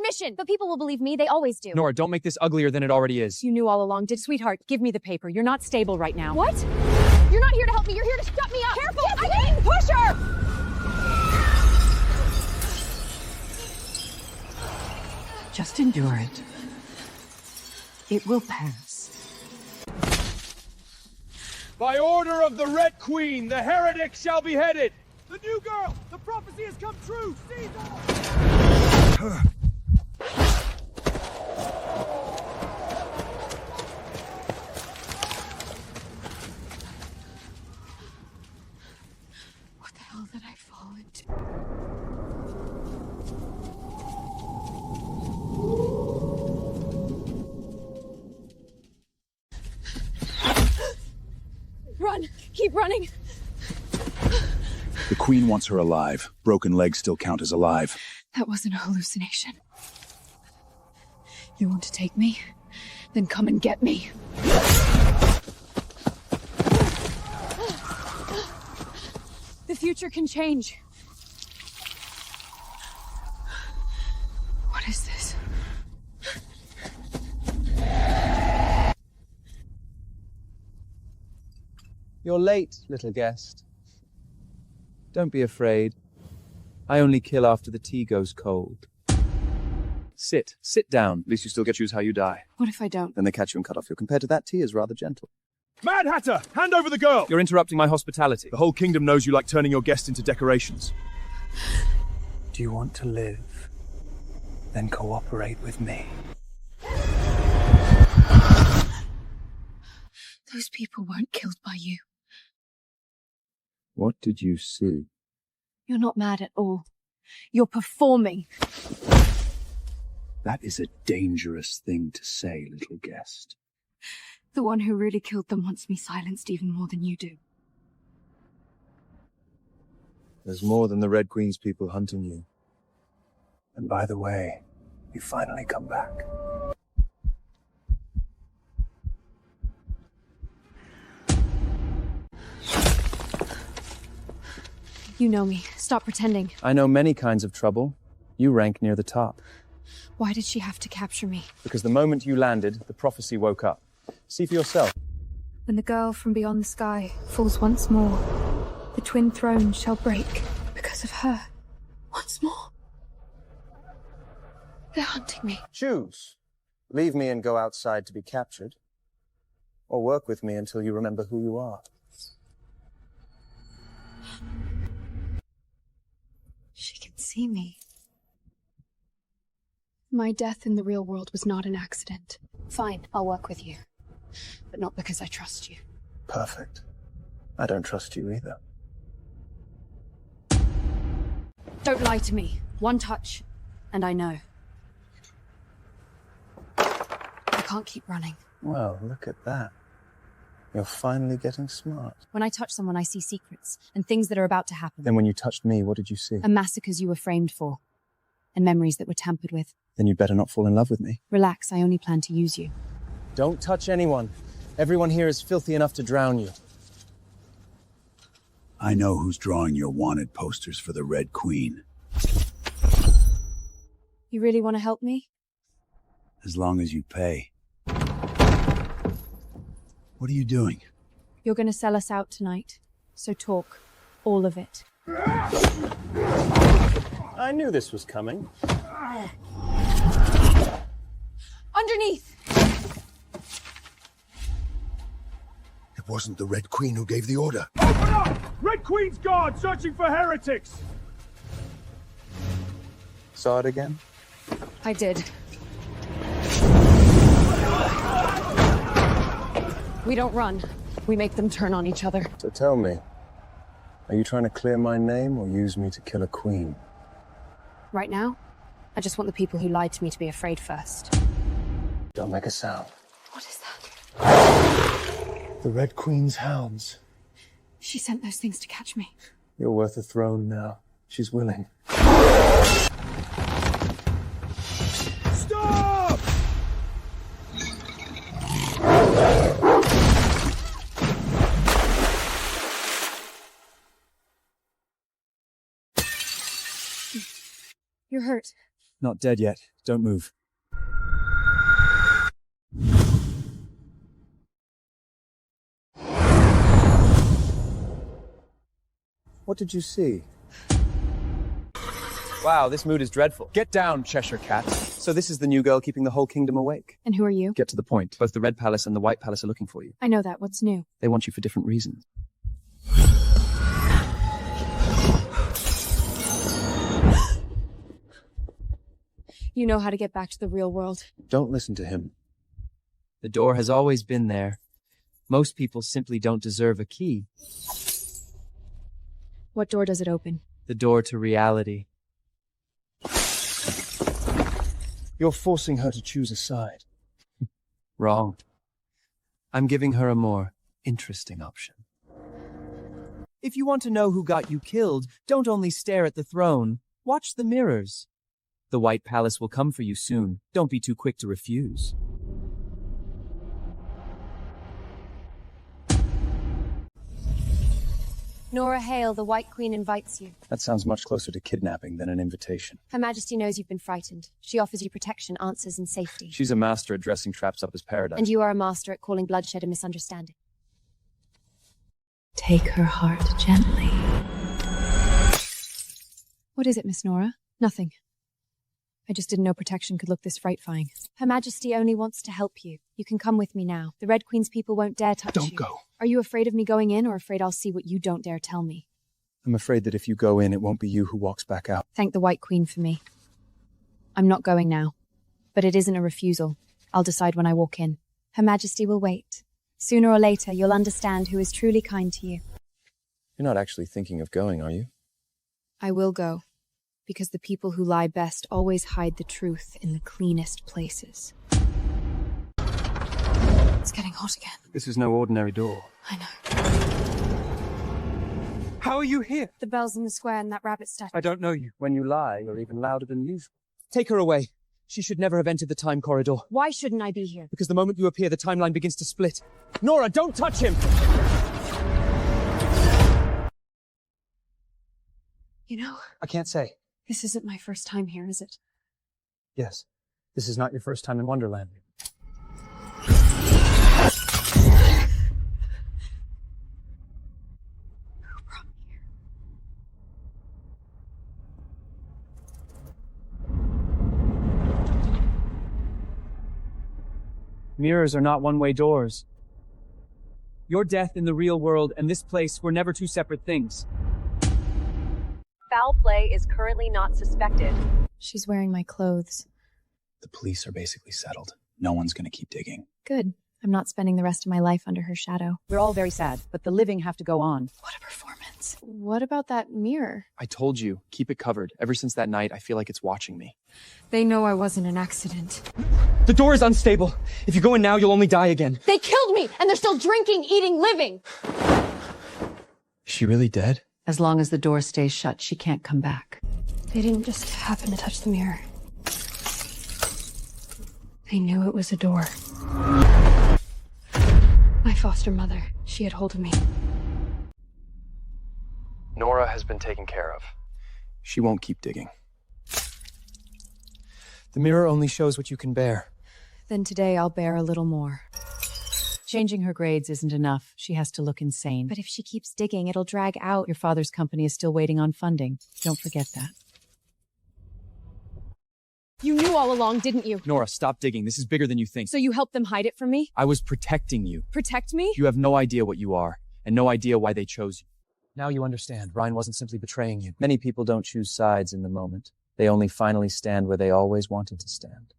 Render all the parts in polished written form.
admission! But people will believe me, they always do. Nora, don't make this uglier than it already is. You knew all along, did sweetheart? Give me the paper. You're not stable right now. What? You're not here to help me, you're here to shut me up! Careful! I didn't push her! Just endure it. It will pass. By order of the Red Queen, the heretic shall be headed! The new girl! The prophecy has come true! Seize her! What the hell did I fall into? Run! Keep running! The Queen wants her alive. Broken legs still count as alive. That wasn't a hallucination. You want to take me? Then come and get me. The future can change. What is this? You're late, little guest. Don't be afraid. I only kill after the tea goes cold. Sit down. At least you still get to choose how you die. What if I don't? Then they catch you and cut off you. Compared to that, tea is rather gentle. Mad Hatter, hand over the girl! You're interrupting my hospitality. The whole kingdom knows you like turning your guests into decorations. Do you want to live? Then cooperate with me. Those people weren't killed by you. What did you see? You're not mad at all. You're performing. That is a dangerous thing to say, little guest. The one who really killed them wants me silenced even more than you do. There's more than the Red Queen's people hunting you. And by the way, you finally come back. You know me. Stop pretending. I know many kinds of trouble. You rank near the top. Why did she have to capture me? Because the moment you landed, the prophecy woke up. See for yourself. When the girl from beyond the sky falls once more, the twin thrones shall break because of her. Once more. They're hunting me. Choose. Leave me and go outside to be captured. Or work with me until you remember who you are. She can see me. My death in the real world was not an accident. Fine, I'll work with you. But not because I trust you. Perfect. I don't trust you either. Don't lie to me. One touch, and I know. I can't keep running. Well, look at that. You're finally getting smart. When I touch someone, I see secrets and things that are about to happen. Then when you touched me, what did you see? And massacres you were framed for. And memories that were tampered with. Then you'd better not fall in love with me. Relax, I only plan to use you. Don't touch anyone. Everyone here is filthy enough to drown you. I know who's drawing your wanted posters for the Red Queen. You really want to help me? As long as you pay. What are you doing? You're gonna sell us out tonight. So talk. All of it. I knew this was coming. Underneath! It wasn't the Red Queen who gave the order. Open up! Red Queen's guard searching for heretics! Saw it again? I did. We don't run. We make them turn on each other. So tell me, are you trying to clear my name or use me to kill a queen? Right now, I just want the people who lied to me to be afraid first. Don't make a sound. What is that? The Red Queen's hounds. She sent those things to catch me. You're worth a throne now. She's willing. Stop! You're hurt. Not dead yet. Don't move. What did you see? Wow, this mood is dreadful. Get down, Cheshire Cat. So this is the new girl keeping the whole kingdom awake. And who are you? Get to the point. Both the Red Palace and the White Palace are looking for you. I know that. What's new? They want you for different reasons. You know how to get back to the real world. Don't listen to him. The door has always been there. Most people simply don't deserve a key. What door does it open? The door to reality. You're forcing her to choose a side. Wrong. I'm giving her a more interesting option. If you want to know who got you killed, don't only stare at the throne. Watch the mirrors. The White Palace will come for you soon. Don't be too quick to refuse. Nora Hale, the White Queen invites you. That sounds much closer to kidnapping than an invitation. Her Majesty knows you've been frightened. She offers you protection, answers, and safety. She's a master at dressing traps up as paradise. And you are a master at calling bloodshed a misunderstanding. Take her heart gently. What is it, Miss Nora? Nothing. I just didn't know protection could look this frightfying. Her Majesty only wants to help you. You can come with me now. The Red Queen's people won't dare touch you. Don't go. Are you afraid of me going in, or afraid I'll see what you don't dare tell me? I'm afraid that if you go in, it won't be you who walks back out. Thank the White Queen for me. I'm not going now. But it isn't a refusal. I'll decide when I walk in. Her Majesty will wait. Sooner or later, you'll understand who is truly kind to you. You're not actually thinking of going, are you? I will go. Because the people who lie best always hide the truth in the cleanest places. It's getting hot again. This is no ordinary door. I know. How are you here? The bells in the square and that rabbit statue. I don't know you. When you lie, you're even louder than usual. Take her away. She should never have entered the time corridor. Why shouldn't I be here? Because the moment you appear, the timeline begins to split. Nora, don't touch him! You know, I can't say. this isn't my first time here, is it? Yes. This is not your first time in Wonderland. Who brought me here? Mirrors are not one-way doors. Your death in the real world and this place were never two separate things. Foul play is currently not suspected. She's wearing my clothes. The police are basically settled. No one's gonna keep digging. Good. I'm not spending the rest of my life under her shadow. We're all very sad, but the living have to go on. What a performance. What about that mirror? I told you, keep it covered. Ever since that night, I feel like it's watching me. They know I wasn't an accident. The door is unstable. If you go in now, you'll only die again. They killed me, and they're still drinking, eating, living. Is she really dead? As long as the door stays shut, she can't come back. They didn't just happen to touch the mirror. They knew it was a door. My foster mother, she had hold of me. Nora has been taken care of. She won't keep digging. The mirror only shows what you can bear. Then today I'll bear a little more. Changing her grades isn't enough. She has to look insane. But if she keeps digging, it'll drag out. Your father's company is still waiting on funding. Don't forget that. You knew all along, didn't you? Nora, stop digging. This is bigger than you think. So you helped them hide it from me? I was protecting you. Protect me? You have no idea what you are, and no idea why they chose you. Now you understand. Ryan wasn't simply betraying you. Many people don't choose sides in the moment. They only finally stand where they always wanted to stand.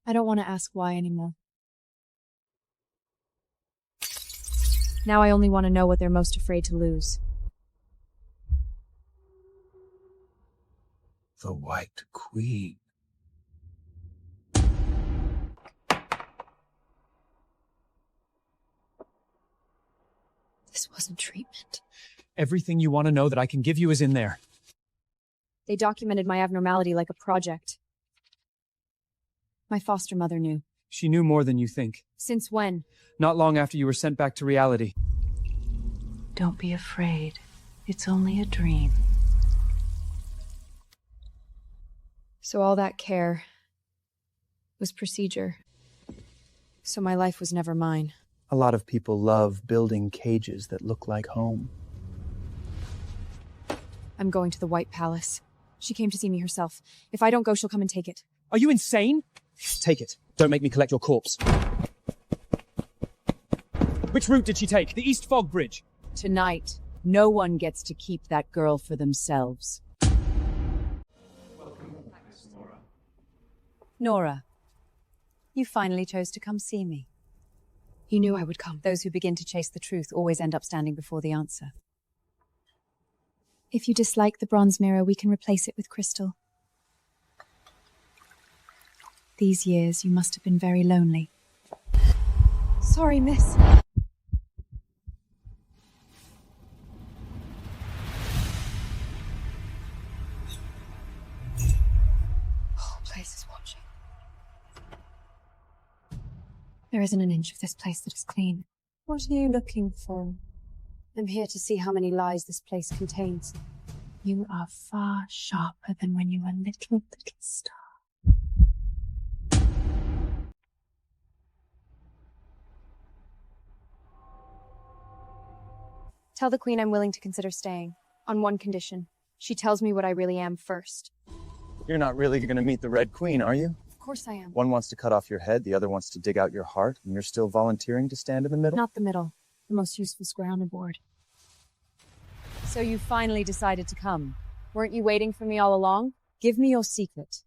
I don't want to ask why anymore. Now I only want to know what they're most afraid to lose. The White Queen. This wasn't treatment. Everything you want to know that I can give you is in there. They documented my abnormality like a project. My foster mother knew. She knew more than you think. Since when? Not long after you were sent back to reality. Don't be afraid. It's only a dream. So all that care was procedure. So my life was never mine. A lot of people love building cages that look like home. I'm going to the White Palace. She came to see me herself. If I don't go, she'll come and take it. Are you insane? Take it. Don't make me collect your corpse. Which route did she take? The East Fog Bridge. Tonight, no one gets to keep that girl for themselves. Nora, you finally chose to come see me. You knew I would come. Those who begin to chase the truth always end up standing before the answer. If you dislike the bronze mirror, we can replace it with crystal. These years, you must have been very lonely. Sorry, miss. Whole place is watching. There isn't an inch of this place that is clean. What are you looking for? I'm here to see how many lies this place contains. You are far sharper than when you were little star. Tell the Queen I'm willing to consider staying, on one condition. She tells me what I really am first. You're not really going to meet the Red Queen, are you? Of course I am. One wants to cut off your head, the other wants to dig out your heart, and you're still volunteering to stand in the middle? Not the middle. The most useful square on the board. So you finally decided to come. Weren't you waiting for me all along? Give me your secret,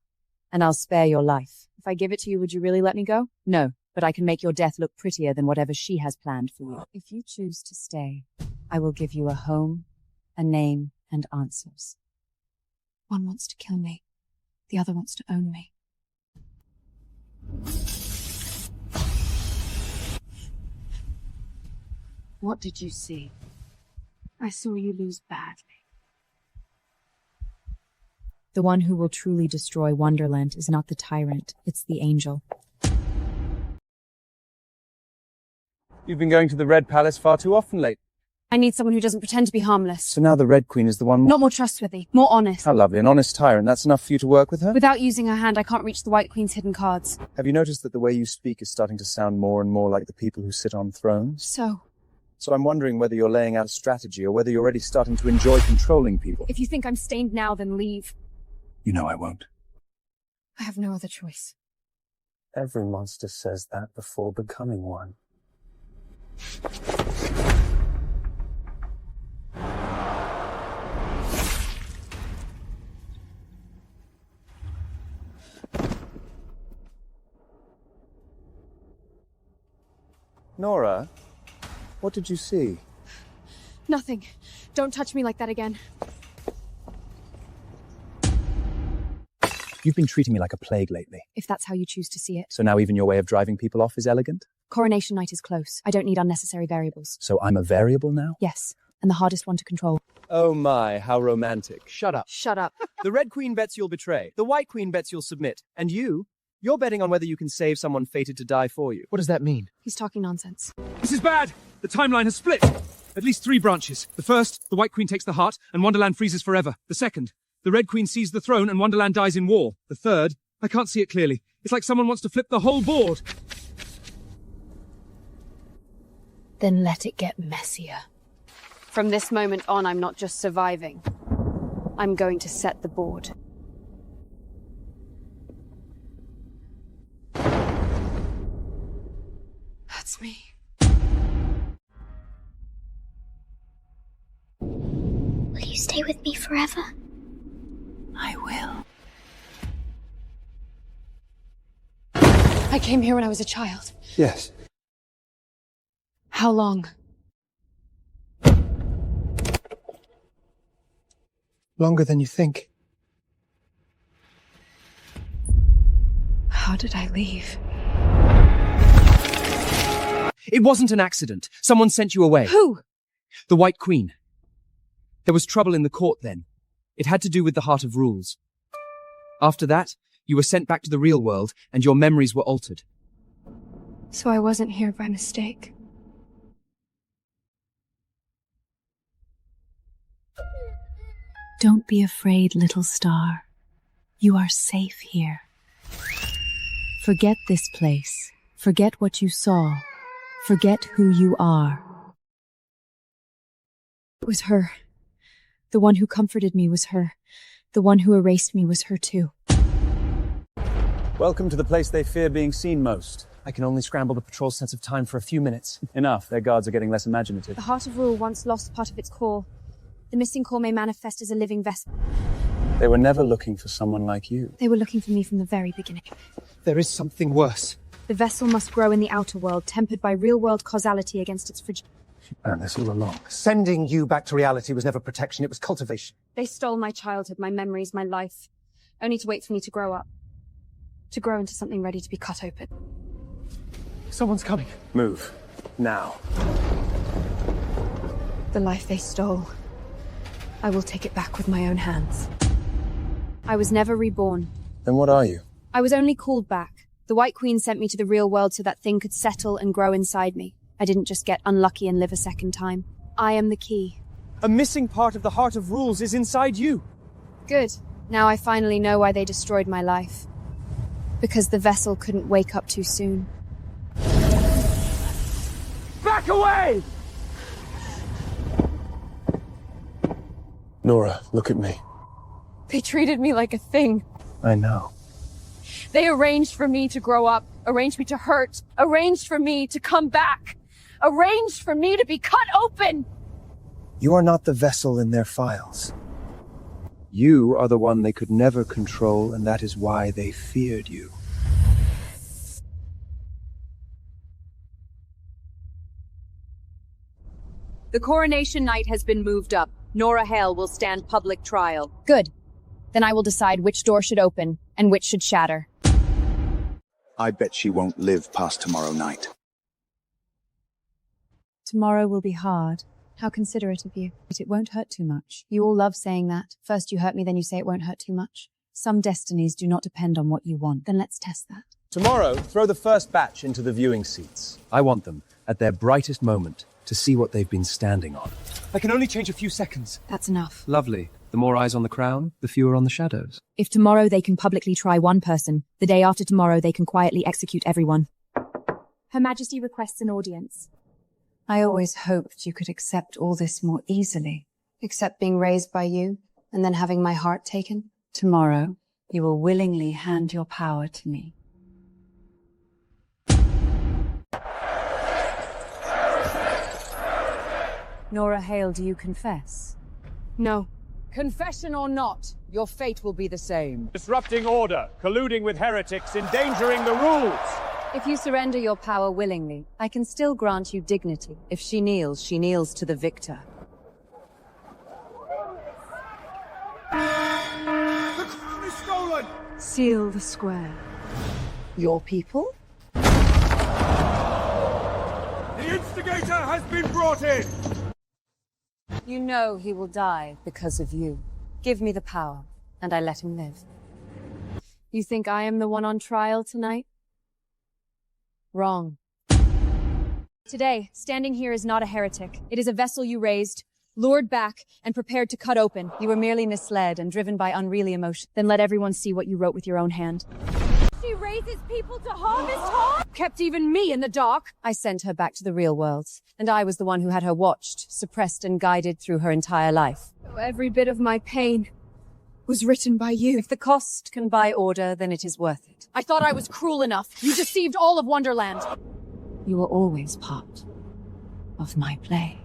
and I'll spare your life. If I give it to you, would you really let me go? No, but I can make your death look prettier than whatever she has planned for you. If you choose to stay, I will give you a home, a name, and answers. One wants to kill me. The other wants to own me. What did you see? I saw you lose badly. The one who will truly destroy Wonderland is not the tyrant, it's the angel. You've been going to the Red Palace far too often lately. I need someone who doesn't pretend to be harmless. So now the Red Queen is the one... Not more trustworthy, more honest. How lovely, an honest tyrant. That's enough for you to work with her? Without using her hand, I can't reach the White Queen's hidden cards. Have you noticed that the way you speak is starting to sound more and more like the people who sit on thrones? So I'm wondering whether you're laying out a strategy or whether you're already starting to enjoy controlling people. if you think I'm stained now, then leave. You know I won't. I have no other choice. Every monster says that before becoming one. Nora, what did you see? Nothing. Don't touch me like that again. You've been treating me like a plague lately. If that's how you choose to see it. So now even your way of driving people off is elegant? Coronation night is close. I don't need unnecessary variables. So I'm a variable now? Yes, and the hardest one to control. Oh my, how romantic. Shut up. Shut up. The Red Queen bets you'll betray. The White Queen bets you'll submit. And you're betting on whether you can save someone fated to die for you. What does that mean? He's talking nonsense. This is bad! The timeline has split! At least 3 branches. The first, the White Queen takes the heart, and Wonderland freezes forever. The second, the Red Queen seizes the throne, and Wonderland dies in war. The third, I can't see it clearly. It's like someone wants to flip the whole board. Then let it get messier. From this moment on, I'm not just surviving. I'm going to set the board. That's me. Will you stay with me forever? I will. I came here when I was a child. Yes. How long? Longer than you think. How did I leave? It wasn't an accident. Someone sent you away. Who? The White Queen. There was trouble in the court then. It had to do with the Heart of Rules. After that, you were sent back to the real world, and your memories were altered. So I wasn't here by mistake. Don't be afraid, little star. You are safe here. Forget this place. Forget what you saw. Forget who you are. It was her. The one who comforted me was her. The one who erased me was her too. Welcome to the place they fear being seen most. I can only scramble the patrol's sense of time for a few minutes. Enough, their guards are getting less imaginative. The Heart of Rule once lost part of its core. The missing core may manifest as a living vessel. They were never looking for someone like you. They were looking for me from the very beginning. There is something worse. The vessel must grow in the outer world, tempered by real-world causality against its fragility. She planned this all along. Sending you back to reality was never protection, it was cultivation. They stole my childhood, my memories, my life, only to wait for me to grow up. To grow into something ready to be cut open. Someone's coming. Move. Now. The life they stole. I will take it back with my own hands. I was never reborn. Then what are you? I was only called back. The White Queen sent me to the real world so that thing could settle and grow inside me. I didn't just get unlucky and live a second time. I am the key. A missing part of the Heart of Rules is inside you. Good. Now I finally know why they destroyed my life. Because the vessel couldn't wake up too soon. Back away! Nora, look at me. They treated me like a thing. I know. They arranged for me to grow up, arranged me to hurt, arranged for me to come back, arranged for me to be cut open! You are not the vessel in their files. You are the one they could never control, and that is why they feared you. The coronation night has been moved up. Nora Hale will stand public trial. Good. Then I will decide which door should open and which should shatter. I bet she won't live past tomorrow night. Tomorrow will be hard, How considerate of you. but it won't hurt too much. You all love saying that. First you hurt me, then you say it won't hurt too much. Some destinies do not depend on what you want. Then let's test that. Tomorrow, throw the first batch into the viewing seats. I want them, at their brightest moment, to see what they've been standing on. I can only change a few seconds. That's enough. Lovely. The more eyes on the crown, the fewer on the shadows. If tomorrow they can publicly try one person, the day after tomorrow they can quietly execute everyone. Her Majesty requests an audience. I always hoped you could accept all this more easily. Except being raised by you, and then having my heart taken. Tomorrow, you will willingly hand your power to me. Nora Hale, do you confess? No. Confession or not, your fate will be the same. Disrupting order, colluding with heretics, endangering the rules. If you surrender your power willingly, I can still grant you dignity. If she kneels to the victor. The crown is stolen! Seal the square. Your people? The instigator has been brought in! You know he will die because of you. Give me the power, and I let him live. You think I am the one on trial tonight? Wrong. Today, standing here is not a heretic. It is a vessel you raised, lured back, and prepared to cut open. You were merely misled and driven by unreal emotion. Then let everyone see what you wrote with your own hand. She raises people to harvest harm? Kept even me in the dark. I sent her back to the real world, and I was the one who had her watched, suppressed, and guided through her entire life. Every bit of my pain was written by you. If the cost can buy order, then it is worth it. I thought I was cruel enough. You deceived all of Wonderland. You were always part of my play.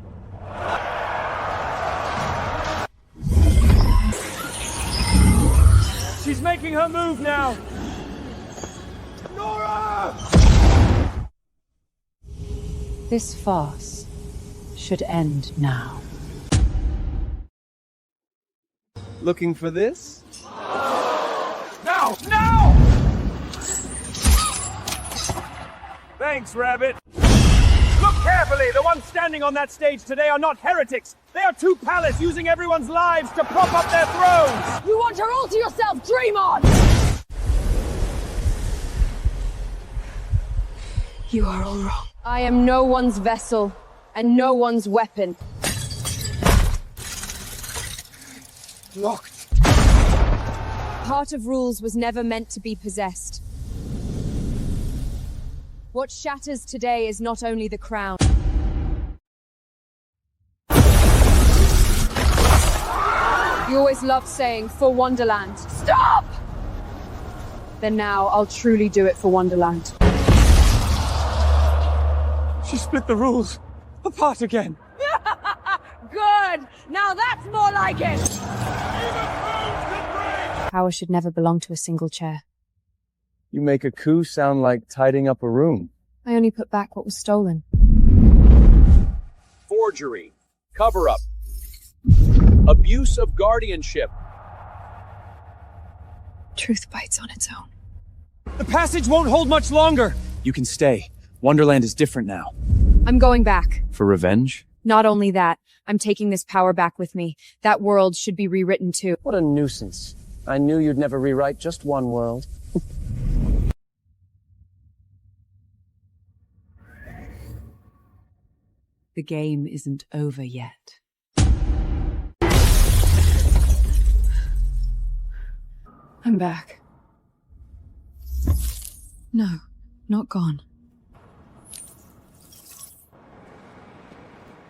She's making her move now! Nora! This farce should end now. Looking for this? Now! Now! Thanks, Rabbit. Look carefully! The ones standing on that stage today are not heretics! They are two palace using everyone's lives to prop up their thrones! You want her all to yourself! Dream on! You are all wrong. I am no one's vessel, and no one's weapon. Locked. Heart of Rules was never meant to be possessed. What shatters today is not only the crown. You always loved saying, for Wonderland. Stop! Then now, I'll truly do it for Wonderland. She split the rules apart again. Good! Now that's more like it! Power should never belong to a single chair. You make a coup sound like tidying up a room. I only put back what was stolen. Forgery. Cover-up. Abuse of guardianship. Truth bites on its own. The passage won't hold much longer. You can stay. Wonderland is different now. I'm going back. For revenge? Not only that, I'm taking this power back with me. That world should be rewritten too. What a nuisance. I knew you'd never rewrite just one world. The game isn't over yet. I'm back. No, not gone.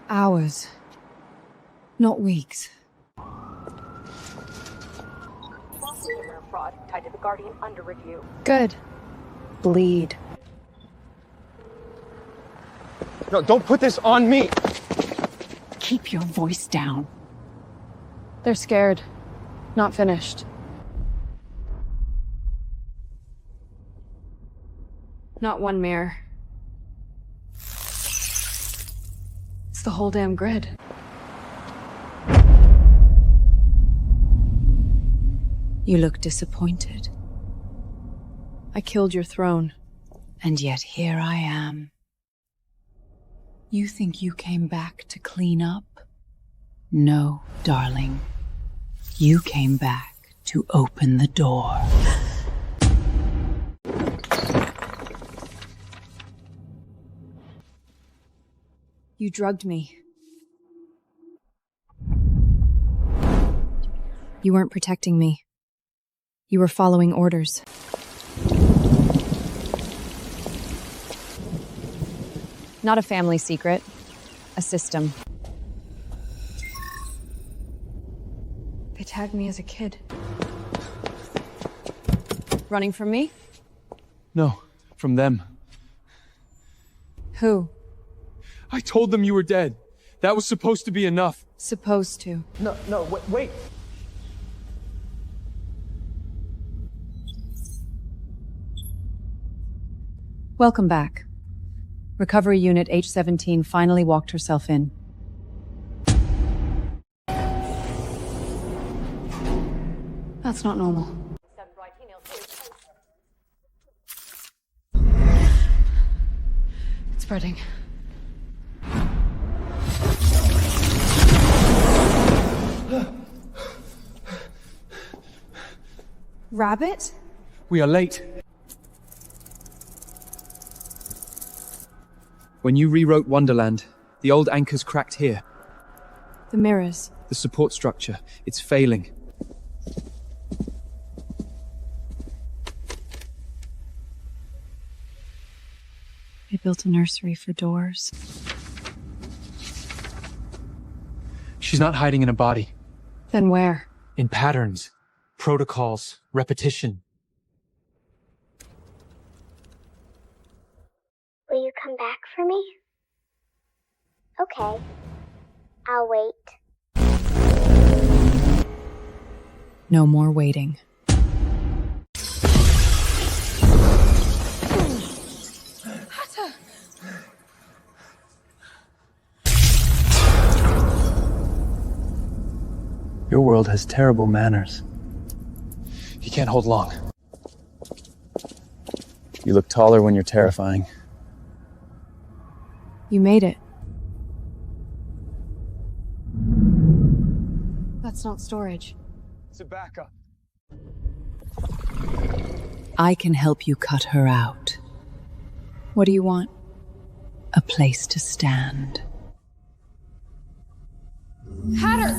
Hours. Not weeks. Fraud tied to the Guardian under review. Good. Bleed. No, don't put this on me! Keep your voice down. They're scared. Not finished. Not one mirror. It's the whole damn grid. You look disappointed. I killed your throne. And yet here I am. You think you came back to clean up? No, darling. You came back to open the door. You drugged me. You weren't protecting me. You were following orders. Not a family secret. A system. They tagged me as a kid. Running from me? No, from them. Who? I told them you were dead. That was supposed to be enough. Supposed to. No, wait. Welcome back. Recovery Unit H-17 finally walked herself in. That's not normal. It's spreading. Rabbit? We are late. When you rewrote Wonderland, the old anchor's cracked here. The mirrors. The support structure, it's failing. They built a nursery for doors. She's not hiding in a body. Then where? In patterns, protocols, repetition. Will you come back for me? Okay. I'll wait. No more waiting. Your world has terrible manners. He can't hold long. You look taller when you're terrifying. You made it. That's not storage. It's a backup. I can help you cut her out. What do you want? A place to stand. Hatter!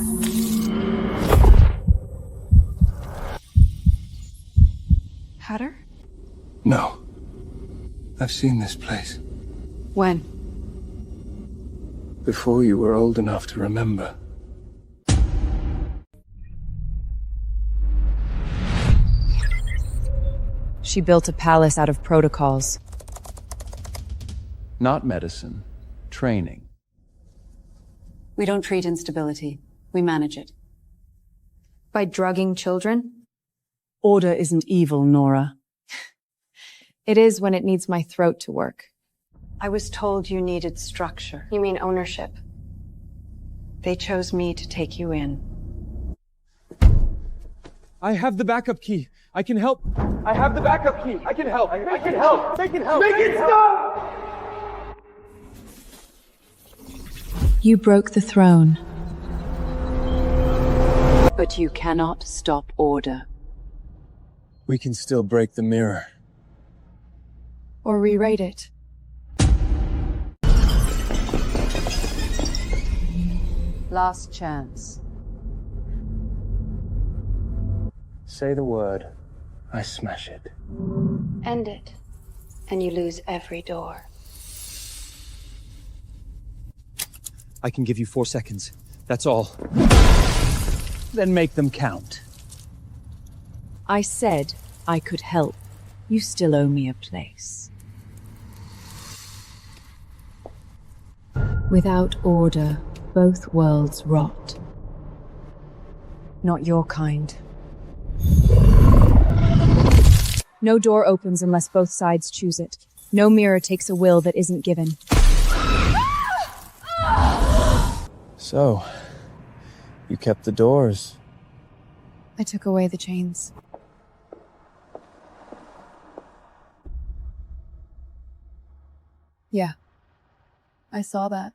Hatter? No. I've seen this place. When? Before you were old enough to remember. She built a palace out of protocols. Not medicine. Training. We don't treat instability. We manage it. By drugging children? Order isn't evil, Nora. It is when it needs my throat to work. I was told you needed structure. You mean ownership? They chose me to take you in. I have the backup key. I can help. I have the backup key. I can help. I can help. Make it help. Make it stop! You broke the throne. But you cannot stop order. We can still break the mirror. Or rewrite it. Last chance. Say the word. I smash it. End it, and you lose every door. I can give you 4 seconds. That's all. Then make them count. I said I could help. You still owe me a place. Without order, both worlds rot. Not your kind. No door opens unless both sides choose it. No mirror takes a will that isn't given. So, you kept the doors. I took away the chains. Yeah. I saw that.